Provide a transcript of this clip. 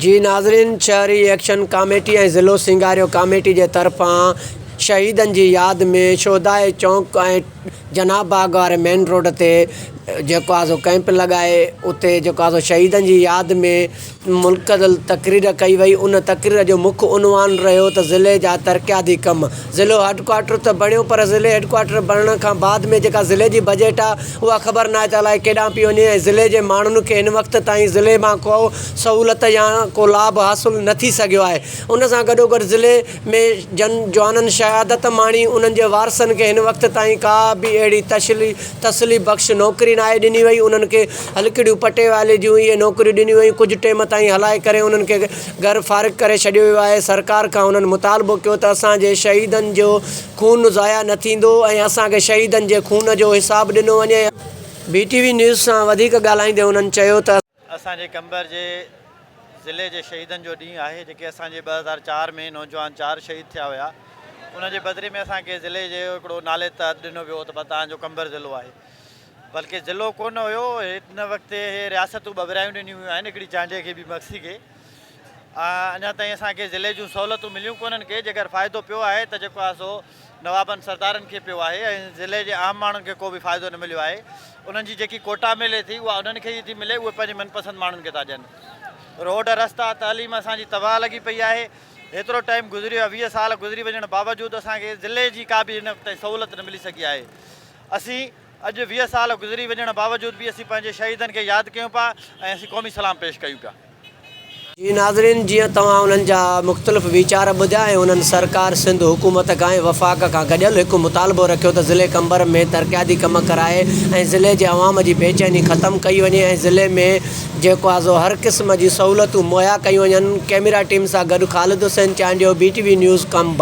जी नाज़रीन, शहरी action committee ऐं ज़िलो सिंगारियो कमेटी जे तरफ़ां शहीदनि जी यादि में शोधाए चौक ऐं जनाब बाग वारे मेन रोड ते जेको आहे सो कैंप लॻाए उते जेको आहे सो शहीदनि जी यादि में मुल्क़दल तक़रीर कई वई। उन तक़रीर जो मुख्य उनवान रहियो त ज़िले जा तरक़ियाती कम। ज़िलो हेडक्वार्टर त बणियो, पर ज़िले हेडक्वार्टर बणण खां बाद में जेका ज़िले जी बजट आहे उहा ख़बर नाहे त अलाए केॾांहुं पई वञे ऐं ज़िले जे माण्हुनि खे हिन वक़्त ताईं ज़िले मां को सहूलियत या को लाभ हासिलु न थी सघियो आहे। उन सां गॾोगॾु ज़िले में जवाननि शहादत माणी, उन्हनि जे वारसनि खे हिन वक़्त ताईं का बि अहिड़ी तसली बख़्श नौकिरी नाहे ॾिनी वई। उन्हनि खे हलकड़ियूं पटे वाले जूं इहे नौकिरियूं ॾिनियूं वयूं। कुझु टाइम ताईं हलाए करे उन्हनि खे घर फ़ारिग करे छॾियो वियो आहे। सरकार खां उन्हनि मुतालबो कयो त असांजे शहीदनि जो खून ज़ाया न थींदो ऐं असांखे शहीदनि जे खून जो हिसाबु ॾिनो वञे। BTV न्यूज़ सां वधीक ॻाल्हाईंदे उन्हनि चयो त असांजे कंबर जे ज़िले जे शहीदनि जो ॾींहुं आहे, जेके असांजे 2004 में नौजवान 4 शहीद थिया हुआ। उनजे बदिरे में असांखे ज़िले जो हिकिड़ो नाले त ॾिनो वियो त तव्हांजो कंबर ज़िलो आहे, बल्कि ज़िलो कोन हुयो। हिन वक़्तु इहे रियासतूं ॿ ॾिनियूं वियूं आहिनि, हिकिड़ी चांडे खे बि मक्सी खे। अञा ताईं असांखे ज़िले जूं सहूलियतूं मिलियूं कोन्हनि के, जेकर फ़ाइदो पियो आहे त जेको आहे सो नवाबनि सरदारनि खे पियो आहे ऐं ज़िले जे आम माण्हुनि खे को बि फ़ाइदो न मिलियो आहे। उन्हनि जी जेकी कोटा मिले थी उहा उन्हनि खे ई थी मिले, उहे पंहिंजे मनपसंदि माण्हुनि खे था ॾियनि। रोड रस्ता तालीम असांजी तबाह लॻी पई आहे। एतिरो टाइम गुज़री वियो आहे, 20 साल गुज़री वञण बावजूदि असांखे ज़िले जी का बि हिन ताईं सहूलियत न मिली सघी आहे। असीं अॼु 20 साल गुज़री वञण बावजूदि बि असीं पंहिंजे शहीदनि खे यादि कयूं पिया ऐं असीं क़ौमी सलाम पेश कयूं पिया। जी नाज़रीन, जीअं तव्हां उन्हनि जा मुख़्तलिफ़ वीचार ॿुधिया ऐं उन्हनि सरकार सिंध हुकूमत खां ऐं वफ़ाक़ खां गॾियल हिकु मुतालबो रखियो त ज़िले कंबर में तरक़ियाती कम कराए ऐं ज़िले जे अवाम जी बेचैनी ख़तमु कई वञे ऐं ज़िले में जेको आहे सो हर क़िस्म जी सहूलियतूं मुहैया कयूं वञनि। कैमरा टीम सां गॾु ख़ालिद हुसैन चांडियो, BTV न्यूज़ कंबर।